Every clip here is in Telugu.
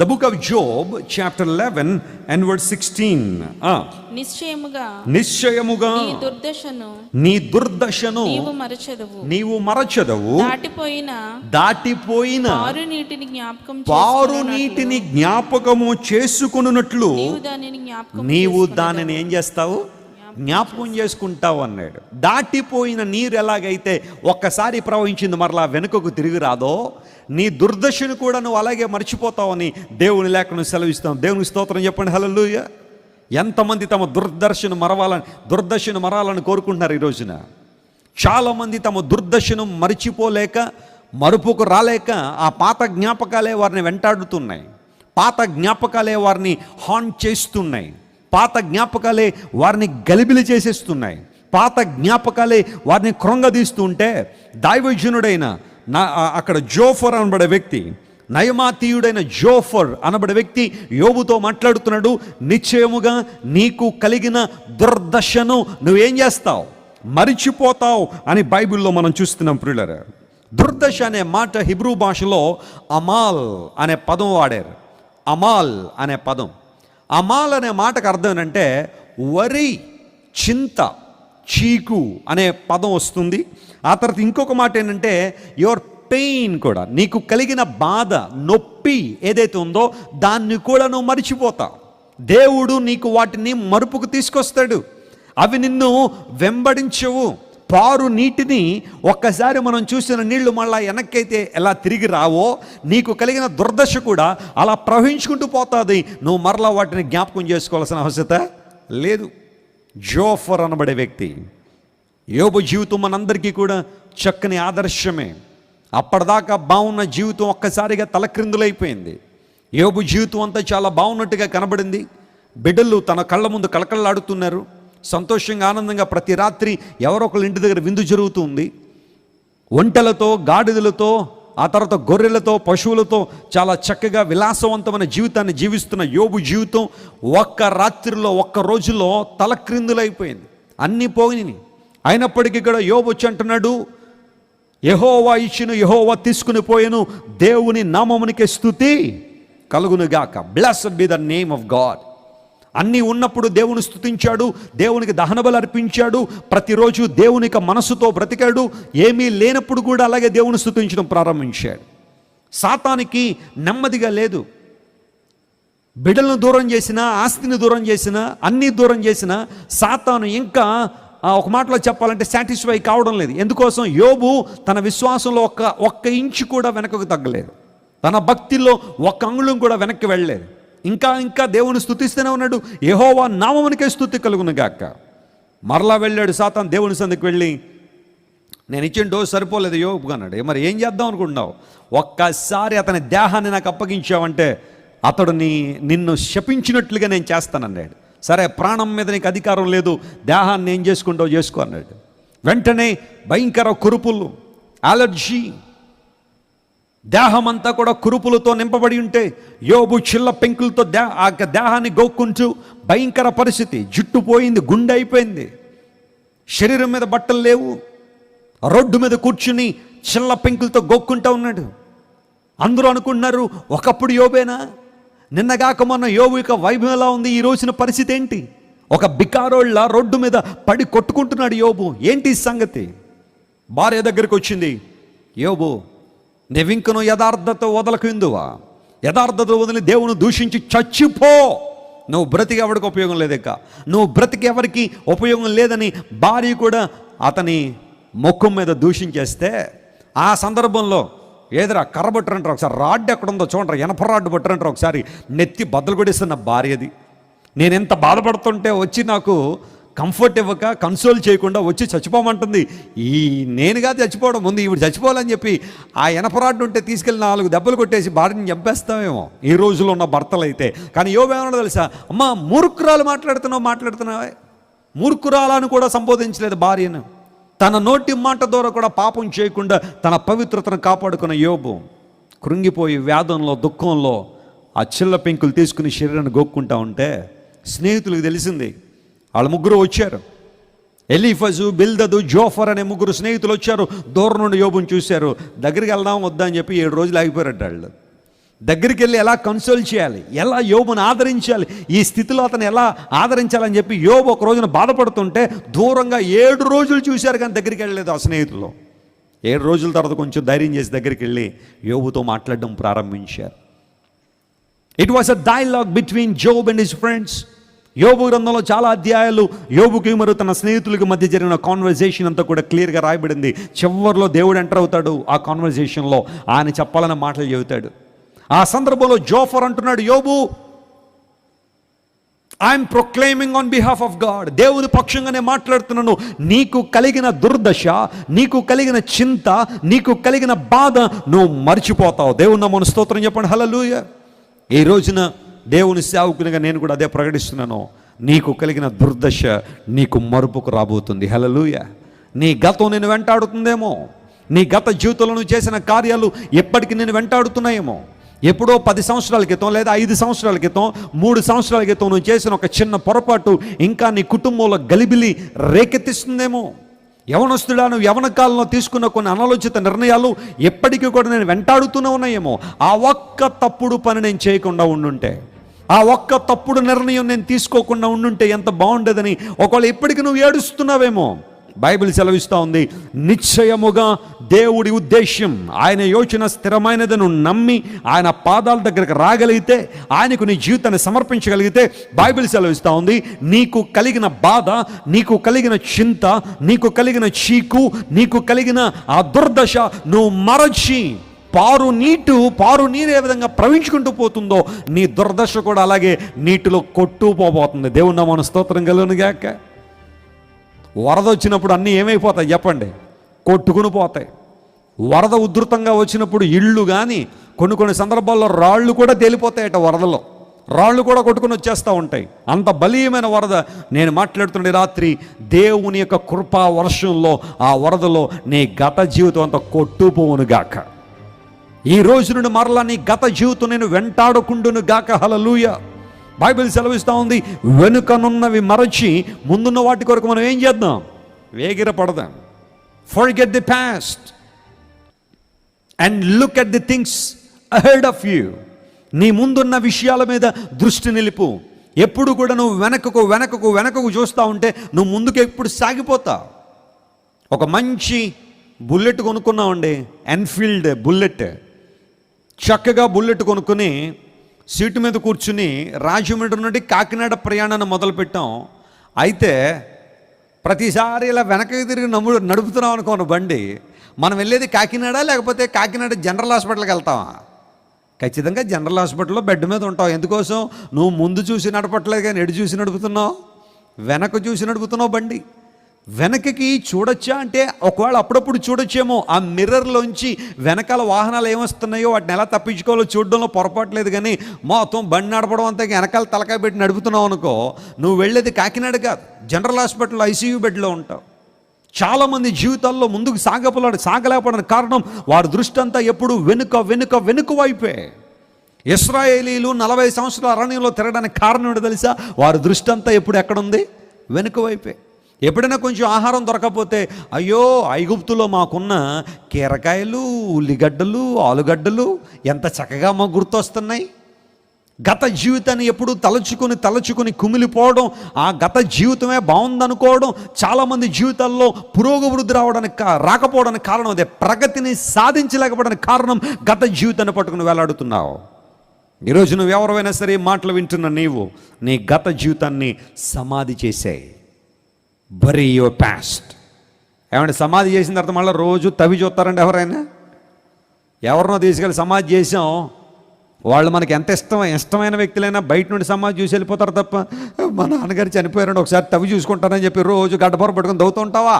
The book of Job, chapter 11 and verse 16. నిశ్చయముగా నీ దుర్దశను నీవు మరచెదవు. దాటిపోయిన పారు నీటిని జ్ఞాపకము చేసుకొనున్నట్లు నీవు దానిని ఏం చేస్తావు? జ్ఞాపకం చేసుకుంటావు అన్నాడు. దాటిపోయిన నీరు ఎలాగైతే ఒక్కసారి ప్రవహించింది మరలా వెనుకకు తిరిగి రాదో, నీ దుర్దశను కూడా నువ్వు అలాగే మర్చిపోతావని దేవుని లేఖను సెలవిస్తాం. దేవుని స్తోత్రం చెప్పండి. హల్లెలూయా. ఎంతమంది తమ దుర్దశను మరాలని కోరుకుంటున్నారు ఈ రోజున? చాలామంది తమ దుర్దశను మరిచిపోలేక, మరుపుకు రాలేక ఆ పాత జ్ఞాపకాలే వారిని వెంటాడుతున్నాయి. పాత జ్ఞాపకాలే వారిని హాంట్ చేస్తున్నాయి. పాత జ్ఞాపకాలే వారిని గలిబిలి చేసేస్తున్నాయి. పాత జ్ఞాపకాలే వారిని కృంగదీస్తుంటే దైవజనుడైన అక్కడ జోఫర్ అనబడే వ్యక్తి, నయమాతీయుడైన జోఫర్ అనబడే వ్యక్తి యోబుతో మాట్లాడుతున్నాడు. నిశ్చయముగా నీకు కలిగిన దుర్దశను నువ్వేం చేస్తావు? మరిచిపోతావు అని బైబిల్లో మనం చూస్తున్నాం ప్రియులారా. దుర్దశ అనే మాట హిబ్రూ భాషలో అమాల్ అనే పదం వాడారు. అమాల్ అనే పదం, అమాల్ అనే మాటకు అర్థం ఏంటంటే వరి, చింత, చీకు అనే పదం వస్తుంది. ఆ తర్వాత ఇంకొక మాట ఏంటంటే యువర్ పెయిన్, కూడా నీకు కలిగిన బాధ, నొప్పి ఏదైతే ఉందో దాన్ని కూడా నువ్వు మరిచిపోతావు. దేవుడు నీకు వాటిని మరుపుకు తీసుకొస్తాడు. అవి నిన్ను వెంబడించవు. పారు నీటిని ఒక్కసారి మనం చూసిన నీళ్లు మళ్ళా వెనక్కైతే ఎలా తిరిగి రావో, నీకు కలిగిన దుర్దశ కూడా అలా ప్రవహించుకుంటూ పోతుంది. నువ్వు మరలా వాటిని జ్ఞాపకం చేసుకోవాల్సిన అవసరత లేదు. జోఫర్ అనబడే వ్యక్తి, యోబు జీవితం మనందరికీ కూడా చక్కని ఆదర్శమే. అప్పటిదాకా బాగున్న జీవితం ఒక్కసారిగా తలక్రిందులైపోయింది. యోబు జీవితం అంతా చాలా బాగున్నట్టుగా కనబడింది. బిడ్డలు తన కళ్ళ ముందు కళకళలాడుతున్నారు. సంతోషంగా, ఆనందంగా ప్రతి రాత్రి ఎవరో ఒకళ్ళ ఇంటి దగ్గర విందు జరుగుతుంది. ఒంటెలతో, గాడిదలతో, ఆ తర్వాత గొర్రెలతో, పశువులతో చాలా చక్కగా విలాసవంతమైన జీవితాన్ని జీవిస్తున్న యోబు జీవితం ఒక్క రాత్రిలో, ఒక్క రోజులో తలక్రిందులైపోయింది. అన్నీ పోయినాయి. అయినప్పటికీ కూడా యోబు వచ్చి అంటున్నాడు, యెహోవా ఇచ్చును, యెహోవా తీసుకుని పోయెను, దేవుని నామమునికే స్తుతి కలుగునుగాక. Blessed be the name of God. అన్నీ ఉన్నప్పుడు దేవుని స్తుతించాడు, దేవునికి దహనబలి అర్పించాడు, ప్రతిరోజు దేవునికి మనసుతో బ్రతికాడు. ఏమీ లేనప్పుడు కూడా అలాగే దేవుని స్తుతించడం ప్రారంభించాడు. సాతానికి నెమ్మదిగా లేదు. బిడ్డలను దూరం చేసినా, ఆస్తిని దూరం చేసినా, అన్నీ దూరం చేసినా సాతాను ఇంకా ఒక మాటలో చెప్పాలంటే సాటిస్ఫై కావడం లేదు. ఎందుకోసం? యోబు తన విశ్వాసంలో ఒక్క ఇంచు కూడా వెనకకు తగ్గలేదు. తన భక్తిలో ఒక్క అంగుళం కూడా వెనక్కి వెళ్ళలేదు. ఇంకా దేవుని స్తుతిస్తూనే ఉన్నాడు. యెహోవా నామమునికే స్తుతి కలుగునుగాక. మరలా వెళ్ళాడు సాతాను దేవుని సందుకు వెళ్ళి, నేను ఇచ్చిన డోసు సరిపోలేదు యోబు అన్నాడు. మరి ఏం చేద్దాం అనుకుంటున్నావు? ఒక్కసారి అతని దేహాన్ని నాకు అప్పగించావంటే అతడు నిన్ను శపించినట్లుగా నేను చేస్తానన్నాడు. సరే, ప్రాణం మీద నీకు అధికారం లేదు, దేహాన్ని ఏం చేసుకుంటావు చేసుకో అన్నాడు. వెంటనే భయంకర కురుపులు, అలర్జీ, దేహమంతా కూడా కురుపులతో నింపబడి ఉంటే యోబు చిల్ల పెంకులతో ఆ దేహాన్ని గోక్కుంటూ భయంకర పరిస్థితి. జుట్టు పోయింది, గుండె అయిపోయింది, శరీరం మీద బట్టలు లేవు, రోడ్డు మీద కూర్చుని చిల్ల పెంకులతో గోక్కుంటూ ఉన్నాడు. అందరూ అనుకుంటున్నారు ఒకప్పుడు యోబేనా? నిన్నగాక మొన్న యోబు యొక్క వైభవం ఎలా ఉంది, ఈ రోజున పరిస్థితి ఏంటి? ఒక బికారోళ్ళ రోడ్డు మీద పడి కొట్టుకుంటున్నాడు యోబు. ఏంటి సంగతి? భార్య దగ్గరికి వచ్చింది, యోబు నీవింకను యథార్థత వదలకు ఇందువా? యథార్థత వదిలి దేవుని దూషించి చచ్చిపో. నువ్వు బ్రతికి ఎవరికి ఉపయోగం లేదక్క, నువ్వు బ్రతికి ఎవరికి ఉపయోగం లేదని భార్య కూడా అతని ముఖం మీద దూషించేస్తే, ఆ సందర్భంలో ఏదరా కర్ర బట్టరంటారు, ఒకసారి రాడ్డు ఎక్కడుందో చూడండి, ఎనప రాడ్డు బట్టరంటారు, ఒకసారి నెత్తి బద్దలు కొడేస్తున్న భార్యది. నేను ఎంత బాధపడుతుంటే వచ్చి నాకు కంఫర్ట్ ఇవ్వక, కన్సోల్ చేయకుండా వచ్చి చచ్చిపోమంటుంది. నేనుగా చచ్చిపోవడం ముందు ఈవిడ చచ్చిపోవాలని చెప్పి ఆ ఎనపరాడ్డు ఉంటే తీసుకెళ్ళి 4 దెబ్బలు కొట్టేసి భార్యని చంపేస్తామేమో ఈ రోజులో ఉన్న భర్తలు అయితే. కానీ యోబు ఏమన్నా తెలుసా? అమ్మా మూర్ఖురాలు మాట్లాడుతున్నావే. మూర్ఖురాలను కూడా సంబోధించలేదు భార్యను. తన నోటి మాట ద్వారా కూడా పాపం చేయకుండా తన పవిత్రతను కాపాడుకున్న యోబు కృంగిపోయి వేదంలో, దుఃఖంలో ఆ చిల్ల పెంకులు తీసుకుని శరీరాన్ని గోక్కుంటా ఉంటే స్నేహితులకు తెలిసింది. వాళ్ళు ముగ్గురు వచ్చారు. ఎలీఫజు, బిల్దదు, జోఫర్ అనే ముగ్గురు స్నేహితులు వచ్చారు. దూరం నుండి యోబుని చూశారు. దగ్గరికి వెళ్దాం వద్దా అని చెప్పి 7 రోజులు ఆగిపోయారట వాళ్ళు. దగ్గరికి వెళ్ళి ఎలా కన్సోల్ చేయాలి, ఎలా యోబుని ఆదరించాలి, ఈ స్థితిలో అతను ఎలా ఆదరించాలని చెప్పి యోబు ఒక రోజున బాధపడుతుంటే దూరంగా 7 రోజులు చూశారు కానీ దగ్గరికి వెళ్ళలేదు ఆ స్నేహితులు. 7 రోజుల తర్వాత కొంచెం ధైర్యం చేసి దగ్గరికి వెళ్ళి యోబుతో మాట్లాడడం ప్రారంభించారు. It was a dialogue between Job and his friends. యోబు గ్రంథంలో చాలా అధ్యాయాలు యోబుకి మరియు తన స్నేహితులకి మధ్య జరిగిన కాన్వర్జేషన్ అంతా కూడా క్లియర్గా రాయబడింది. చివరిలో దేవుడు ఎంటర్ అవుతాడు ఆ కాన్వర్జేషన్లో, ఆయన చెప్పాలన్న మాటలు చెబుతాడు. ఆ సందర్భంలో జోఫర్ అంటున్నాడు, యోబు, I'm proclaiming on behalf of God. దేవుని పక్షంగానే మాట్లాడుతున్నాను. నీకు కలిగిన దుర్దశ, నీకు కలిగిన చింత, నీకు కలిగిన బాధ నువ్వు మర్చిపోతావు. దేవుని నామమున స్తోత్రం చెప్పండి. హల్లెలూయా. ఈ రోజున దేవుని సేవకునిగా నేను కూడా అదే ప్రకటిస్తున్నాను. నీకు కలిగిన దుర్దశ నీకు మరుపుకు రాబోతుంది. హల్లెలూయా. నీ గతం నేను వెంటాడుతుందేమో, నీ గత జీవితంలో నువ్వు చేసిన కార్యాలు ఎప్పటికీ నేను వెంటాడుతున్నాయేమో. ఎప్పుడో 10 సంవత్సరాల క్రితం లేదా 5 సంవత్సరాల క్రితం, 3 సంవత్సరాల క్రితం నువ్వు చేసిన ఒక చిన్న పొరపాటు ఇంకా నీ కుటుంబంలో గలిబిలి రేకెత్తిస్తుందేమో. యవనస్తుడా, నువ్వు యవన కాలంలో తీసుకున్న కొన్ని అనాలోచిత నిర్ణయాలు ఎప్పటికీ కూడా నేను వెంటాడుతూనే ఉన్నాయేమో. ఆ ఒక్క తప్పుడు పని నేను చేయకుండా ఉండుంటే, ఆ ఒక్క తప్పుడు నిర్ణయం నేను తీసుకోకుండా ఉండుంటే ఎంత బాగుండేదని ఒకవేళ ఇప్పటికీ నువ్వు ఏడుస్తున్నావేమో. బైబిల్ సెలవిస్తూ ఉంది, నిశ్చయముగా దేవుడి ఉద్దేశ్యం, ఆయన యోచన స్థిరమైనది. నువ్వు నమ్మి ఆయన పాదాల దగ్గరకు రాగలిగితే, ఆయనకు నీ జీవితాన్ని సమర్పించగలిగితే, బైబిల్ సెలవిస్తూ ఉంది, నీకు కలిగిన బాధ, నీకు కలిగిన చింత, నీకు కలిగిన చీకు, నీకు కలిగిన ఆ దుర్దశ నువ్వు మరచి, పారు నీరు ఏ విధంగా ప్రవహించుకుంటూ పోతుందో నీ దుర్దశ కూడా అలాగే నీటిలో కొట్టుకుపోబోతుంది. దేవుని నామమున స్తోత్రం కలుగును గాక. వరద వచ్చినప్పుడు అన్నీ ఏమైపోతాయి చెప్పండి? కొట్టుకుని పోతాయి. వరద ఉధృతంగా వచ్చినప్పుడు ఇళ్ళు కానీ కొన్ని సందర్భాల్లో రాళ్ళు కూడా తేలిపోతాయట. వరదలో రాళ్ళు కూడా కొట్టుకుని వచ్చేస్తూ ఉంటాయి. అంత బలీయమైన వరద. నేను మాట్లాడుతుండే రాత్రి దేవుని యొక్క కృపా వర్షంలో ఆ వరదలో నీ గత జీవితం అంతా కొట్టుపోవును గాక. ఈ రోజు నుండి మరలా నీ గత జీవితం నేను వెంటాడుకుండును గాక. హల్లెలూయా. బైబిల్ సెలవిస్తూ ఉంది, వెనుకనున్నవి మరచి ముందున్న వాటి కొరకు మనం ఏం చేద్దాం? వేగిరపడదాం. Forget the past and look at the things ahead of you. నీ ముందున్న విషయాల మీద దృష్టి నిలుపు. ఎప్పుడు కూడా నువ్వు వెనకకు చూస్తూ ఉంటే నువ్వు ముందుకు ఎప్పుడు సాగిపోతావు. ఒక మంచి బుల్లెట్ కొనుక్కున్నామండి, ఎన్ఫీల్డ్ బుల్లెట్. చక్కగా బుల్లెట్ కొనుక్కొని సీటు మీద కూర్చుని రాజమండ్రి నుండి కాకినాడ ప్రయాణాన్ని మొదలుపెట్టాం. అయితే ప్రతిసారి ఇలా వెనక్కి తిరిగి నడుపుతున్నాం అనుకోను బండి. మనం వెళ్ళేది కాకినాడ, లేకపోతే కాకినాడ జనరల్ హాస్పిటల్కి వెళ్తామా? ఖచ్చితంగా జనరల్ హాస్పిటల్లో బెడ్ మీద ఉంటావు. ఎందుకోసం? నువ్వు ముందు చూసి నడపట్లేదు కానీ ఎటు చూసి నడుపుతున్నావు? వెనక చూసి నడుపుతున్నావు బండి. వెనకకి చూడొచ్చా అంటే ఒకవేళ అప్పుడప్పుడు చూడొచ్చేమో. ఆ మిర్రర్లోంచి వెనకాల వాహనాలు ఏమొస్తున్నాయో వాటిని ఎలా తప్పించుకోవాలో చూడడంలో పొరపాటు లేదు. కానీ మొత్తం బండి నడపడం అంతా వెనకాల తలకాయ పెట్టి నడుపుతున్నావు అనుకో, నువ్వు వెళ్ళేది కాకినాడ కాదు, జనరల్ హాస్పిటల్ ICU బెడ్లో ఉంటావు. చాలామంది జీవితాల్లో ముందుకు సాగలేకపోవడానికి కారణం వారి దృష్టి అంతా ఎప్పుడు వెనుక వైపే. ఇశ్రాయేలీలు 40 సంవత్సరాల అరణ్యంలో తిరగడానికి కారణం ఏంటో తెలుసా? వారి దృష్టి అంతా ఎప్పుడు ఎక్కడుంది? వెనుక వైపే. ఎప్పుడైనా కొంచెం ఆహారం దొరకకపోతే, అయ్యో ఐగుప్తులో మాకున్న కీరకాయలు, ఉల్లిగడ్డలు, ఆలుగడ్డలు ఎంత చక్కగా మాకు గుర్తొస్తున్నాయి. గత జీవితాన్ని ఎప్పుడు తలచుకొని కుమిలిపోవడం, ఆ గత జీవితమే బాగుందనుకోవడం. చాలామంది జీవితాల్లో పురోగవృద్ధి రాకపోవడానికి కారణం అదే. ప్రగతిని సాధించలేకపోవడానికి కారణం గత జీవితాన్ని పట్టుకుని వేలాడుతున్నావు. ఈరోజు నువ్వు ఎవరైనా సరే మాటలు వింటున్న నీవు నీ గత జీవితాన్ని సమాధి చేసేయి. Bury your past. ఏమంటే సమాధి చేసిన తర్వాత మళ్ళీ రోజు తవ్వి చూస్తారండి ఎవరైనా? ఎవరినో తీసుకెళ్ళి సమాధి చేసాం, వాళ్ళు మనకి ఎంత ఇష్టమైన వ్యక్తులైనా బయట నుండి సమాధి చూసి వెళ్ళిపోతారు తప్ప, మా నాన్నగారు చనిపోయారండి ఒకసారి తవ్వి చూసుకుంటారని చెప్పి రోజు గడ్డపొర పట్టుకొని తవ్వుతూ ఉంటావా?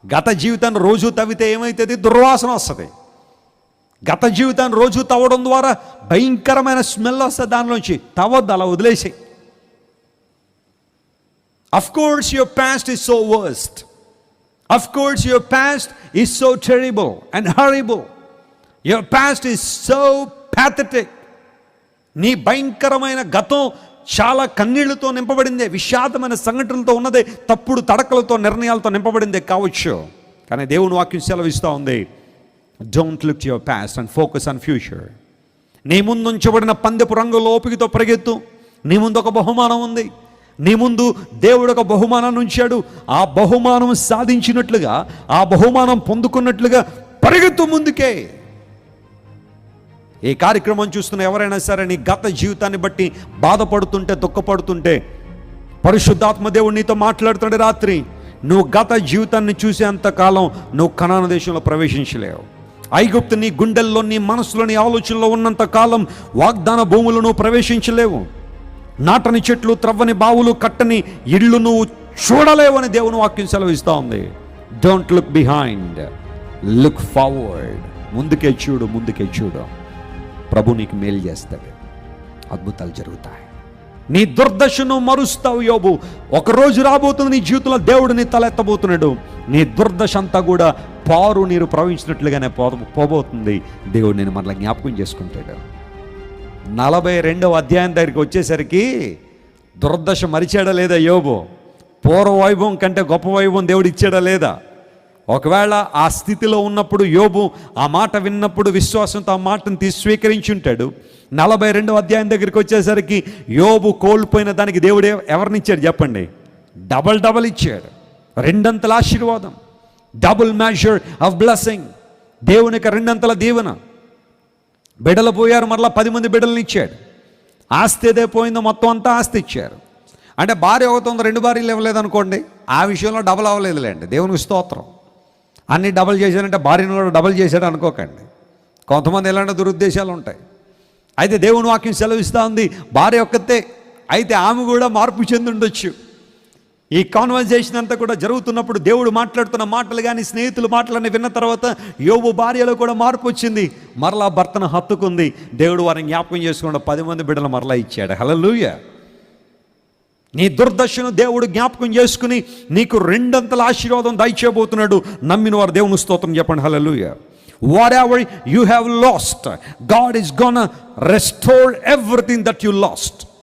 గత జీవితాన్ని రోజు తవ్వితే ఏమవుతుంది? దుర్వాసన వస్తుంది. గత జీవితాన్ని రోజు తవ్వడం ద్వారా భయంకరమైన స్మెల్ వస్తుంది దానిలోంచి. తవ్వద్దు, అలా వదిలేసి. Of course your past is so worst. Of course your past is so terrible and horrible. Your past is so pathetic. నీ భయంకరమైన గతం చాలా కన్నీళ్లతో నింపబడిందే, విషాదమైన సంఘటనలతో ఉన్నదే, తప్పుడు తడకలతో నిర్ణయాలతో నింపబడిందే కావచ్చు. కానీ దేవుని వాక్యం సెలవిస్తూ ఉంది, don't look to your past and focus on future. నీ ముందు ఉంచబడిన పందెపు రంగులో ఓపికతో పరిగెత్తు. నీ ముందు ఒక బహుమానం ఉంది. నీ ముందు దేవుడు ఒక బహుమానాన్ని ఉంచాడు. ఆ బహుమానం సాధించినట్లుగా, ఆ బహుమానం పొందుకున్నట్లుగా పరిగెత్తు ముందుకే. ఈ కార్యక్రమం చూస్తున్న ఎవరైనా సరే నీ గత జీవితాన్ని బట్టి బాధపడుతుంటే, దుఃఖపడుతుంటే, పరిశుద్ధాత్మ దేవుడు నీతో మాట్లాడుతుండే రాత్రి, నువ్వు గత జీవితాన్ని చూసేంతకాలం నువ్వు కనాను దేశంలో ప్రవేశించలేవు. ఐగుప్తు నీ గుండెల్లో, నీ మనసులో, నీ ఆలోచనలో ఉన్నంత కాలం వాగ్దాన భూములు నువ్వు ప్రవేశించలేవు. నాటని చెట్లు, త్రవ్వని బావులు, కట్టని ఇళ్ళు నువ్వు చూడలేవని దేవుని వాక్యం సెలవిస్తూ ఉంది. Don't look behind, look forward. ముందుకే చూడు, ముందుకే చూడు. ప్రభు నీకు మేలు చేస్తాడు, అద్భుతాలు జరుగుతాయి. నీ దుర్దశను మరుస్తావు యోబు. ఒకరోజు రాబోతుంది నీ జీవితంలో, దేవుడు నీ తలెత్తబోతున్నాడు. నీ దుర్దశ అంతా కూడా పారు నీరు ప్రవహించినట్లుగానే పోబోతుంది. దేవుడు నేను మరలా జ్ఞాపకం చేసుకుంటాడు. 42వ అధ్యాయం దగ్గరికి వచ్చేసరికి దుర్దశ మరిచాడా లేదా యోబు? పూర్వ వైభవం కంటే గొప్ప వైభవం దేవుడు ఇచ్చాడా లేదా? ఒకవేళ ఆ స్థితిలో ఉన్నప్పుడు యోబు ఆ మాట విన్నప్పుడు విశ్వాసంతో ఆ మాటను స్వీకరించి ఉంటాడు. 42వ అధ్యాయం దగ్గరికి వచ్చేసరికి యోబు కోల్పోయిన దానికి దేవుడు ఎవరినిచ్చాడు చెప్పండి? డబల్ ఇచ్చాడు. 2 ఆశీర్వాదం, డబుల్ మెజర్ ఆఫ్ బ్లెస్సింగ్. దేవునికి 2 దీవెన. బిడ్డలు పోయారు, మరలా 10 మంది బిడ్డలను ఇచ్చాడు. ఆస్తి ఏదే పోయిందో మొత్తం అంతా ఆస్తి ఇచ్చారు. అంటే భార్య ఒకటి 2 భార్యలు ఇవ్వలేదు అనుకోండి, ఆ విషయంలో డబల్ అవ్వలేదులేండి, దేవునికి స్తోత్రం. అన్నీ డబల్ చేశాడంటే భార్యను కూడా డబల్ చేశాడు అనుకోకండి. కొంతమంది ఎలాంటి దురుద్దేశాలు ఉంటాయి. అయితే దేవుని వాక్యం సెలవిస్తూ ఉంది, భార్య ఒక్కతే అయితే ఆమె కూడా మార్పు చెంది ఉండొచ్చు. ఈ కాన్వర్జేషన్ అంతా కూడా జరుగుతున్నప్పుడు దేవుడు మాట్లాడుతున్న మాటలు కానీ, స్నేహితులు మాటలన్నీ విన్న తర్వాత యోబు భార్యలో కూడా మార్పు వచ్చింది. మరలా భర్తను హత్తుకుంది. దేవుడు వారిని జ్ఞాపకం చేసుకుండా 10 మంది బిడ్డలు మరలా ఇచ్చాడు. హల్లెలూయా. నీ దుర్దశను దేవుడు జ్ఞాపకం చేసుకుని నీకు 2 ఆశీర్వాదం దయచేయబోతున్నాడు. నమ్మిన వారు దేవుని స్తోత్రం చెప్పండి. హల్లెలూయా. Whatever you have lost, God is gonna restore everything that you lost.